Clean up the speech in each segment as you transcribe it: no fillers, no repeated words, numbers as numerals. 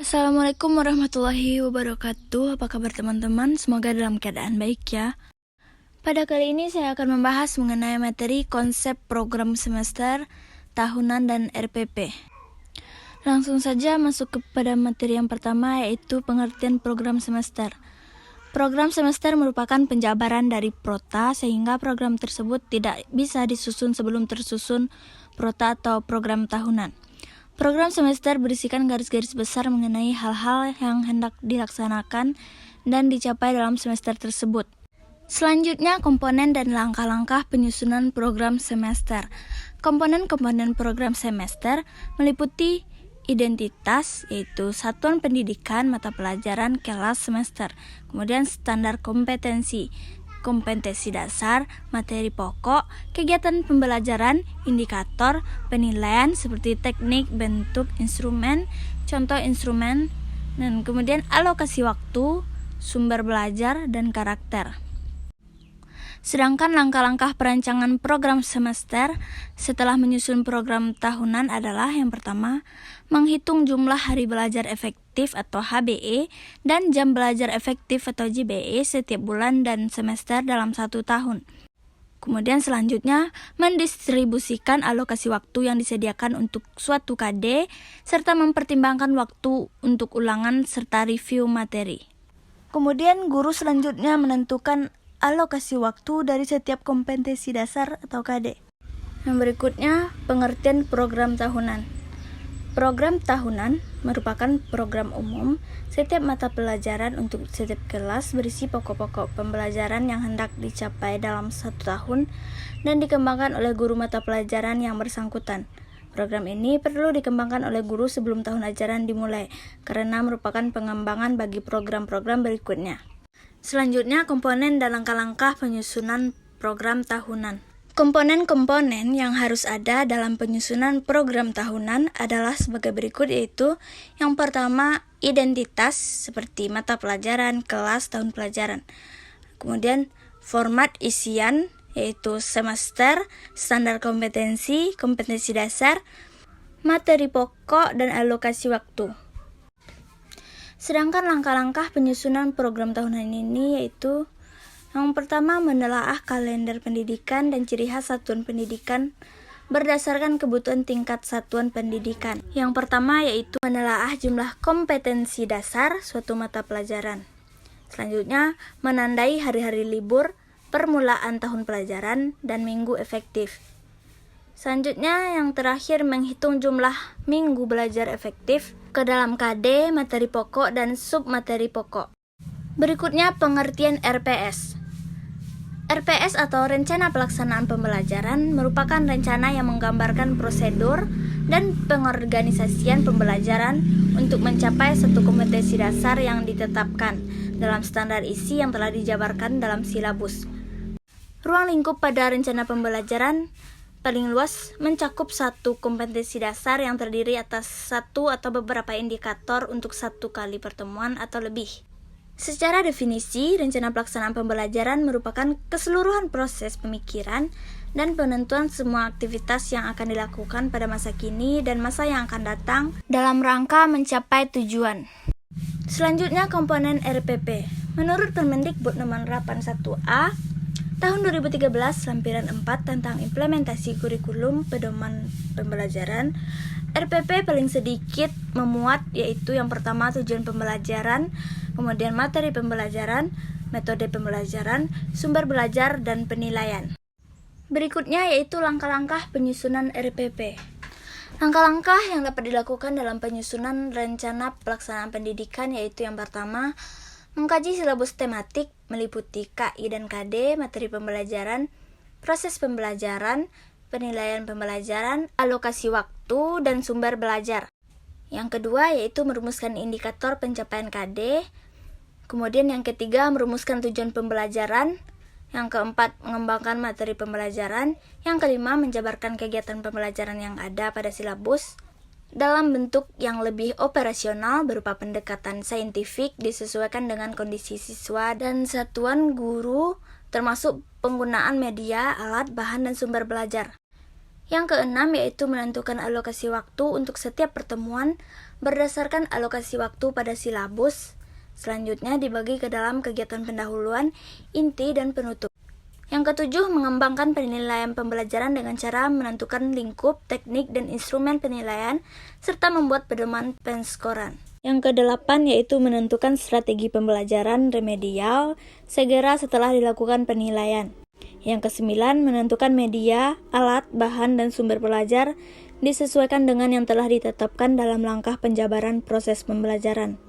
Assalamualaikum warahmatullahi wabarakatuh. Apa kabar teman-teman? Semoga dalam keadaan baik ya. Pada kali ini saya akan membahas mengenai materi konsep program semester, tahunan, dan RPP. Langsung saja masuk kepada materi yang pertama, yaitu pengertian program semester. Program semester merupakan penjabaran dari prota sehingga program tersebut tidak bisa disusun sebelum tersusun prota atau program tahunan. Program semester berisikan garis-garis besar mengenai hal-hal yang hendak dilaksanakan dan dicapai dalam semester tersebut. Selanjutnya, komponen dan langkah-langkah penyusunan program semester. Komponen-komponen program semester meliputi identitas, yaitu satuan pendidikan, mata pelajaran, kelas, semester. Kemudian standar kompetensi, kompetensi dasar, materi pokok, kegiatan pembelajaran, indikator, penilaian seperti teknik, bentuk, instrumen, contoh instrumen, dan kemudian alokasi waktu, sumber belajar, dan karakter. Sedangkan langkah-langkah perancangan program semester setelah menyusun program tahunan adalah yang pertama, menghitung jumlah hari belajar efektif atau HBE dan jam belajar efektif atau JBE setiap bulan dan semester dalam satu tahun. Kemudian selanjutnya, mendistribusikan alokasi waktu yang disediakan untuk suatu KD serta mempertimbangkan waktu untuk ulangan serta review materi. Kemudian guru selanjutnya menentukan alokasi waktu dari setiap kompetensi dasar atau KD. Yang berikutnya, pengertian program tahunan. Program tahunan merupakan program umum setiap mata pelajaran untuk setiap kelas berisi pokok-pokok pembelajaran yang hendak dicapai dalam satu tahun dan dikembangkan oleh guru mata pelajaran yang bersangkutan. Program ini perlu dikembangkan oleh guru sebelum tahun ajaran dimulai karena merupakan pengembangan bagi program-program berikutnya. Selanjutnya, komponen dan langkah-langkah penyusunan program tahunan. Komponen-komponen yang harus ada dalam penyusunan program tahunan adalah sebagai berikut, yaitu yang pertama, identitas seperti mata pelajaran, kelas, tahun pelajaran. Kemudian, format isian yaitu semester, standar kompetensi, kompetensi dasar, materi pokok, dan alokasi waktu. Sedangkan langkah-langkah penyusunan program tahunan ini yaitu yang pertama, menelaah kalender pendidikan dan ciri khas satuan pendidikan berdasarkan kebutuhan tingkat satuan pendidikan. Yang pertama yaitu menelaah jumlah kompetensi dasar suatu mata pelajaran. Selanjutnya, menandai hari-hari libur, permulaan tahun pelajaran, dan minggu efektif. Selanjutnya, yang terakhir, menghitung jumlah minggu belajar efektif ke dalam KD, materi pokok, dan submateri pokok. Berikutnya, pengertian RPS. RPS atau Rencana Pelaksanaan Pembelajaran merupakan rencana yang menggambarkan prosedur dan pengorganisasian pembelajaran untuk mencapai satu kompetensi dasar yang ditetapkan dalam standar isi yang telah dijabarkan dalam silabus. Ruang lingkup pada rencana pembelajaran paling luas mencakup satu kompetensi dasar yang terdiri atas satu atau beberapa indikator untuk satu kali pertemuan atau lebih. Secara definisi, rencana pelaksanaan pembelajaran merupakan keseluruhan proses pemikiran dan penentuan semua aktivitas yang akan dilakukan pada masa kini dan masa yang akan datang dalam rangka mencapai tujuan. Selanjutnya, komponen RPP. Menurut Permendikbud nomor 81A tahun 2013 lampiran 4 tentang implementasi kurikulum pedoman pembelajaran, RPP paling sedikit memuat yaitu yang pertama tujuan pembelajaran, kemudian materi pembelajaran, metode pembelajaran, sumber belajar, dan penilaian. Berikutnya yaitu langkah-langkah penyusunan RPP. Langkah-langkah yang dapat dilakukan dalam penyusunan rencana pelaksanaan pendidikan yaitu yang pertama, mengkaji silabus tematik meliputi KI dan KD, materi pembelajaran, proses pembelajaran, penilaian pembelajaran, alokasi waktu, dan sumber belajar. Yang kedua yaitu merumuskan indikator pencapaian KD. Kemudian yang ketiga merumuskan tujuan pembelajaran. Yang keempat mengembangkan materi pembelajaran. Yang kelima menjabarkan kegiatan pembelajaran yang ada pada silabus dalam bentuk yang lebih operasional berupa pendekatan saintifik disesuaikan dengan kondisi siswa dan satuan guru termasuk penggunaan media, alat, bahan, dan sumber belajar. Yang keenam yaitu menentukan alokasi waktu untuk setiap pertemuan berdasarkan alokasi waktu pada silabus. Selanjutnya dibagi ke dalam kegiatan pendahuluan, inti, dan penutup. Yang ketujuh, mengembangkan penilaian pembelajaran dengan cara menentukan lingkup, teknik, dan instrumen penilaian, serta membuat pedoman penskoran. Yang kedelapan yaitu menentukan strategi pembelajaran remedial segera setelah dilakukan penilaian. Yang kesembilan, menentukan media, alat, bahan, dan sumber belajar disesuaikan dengan yang telah ditetapkan dalam langkah penjabaran proses pembelajaran.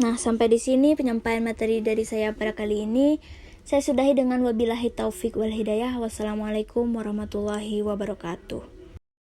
Nah, sampai di sini penyampaian materi dari saya pada kali ini. Saya sudahi dengan wabillahi taufik wal hidayah. Wassalamualaikum warahmatullahi wabarakatuh.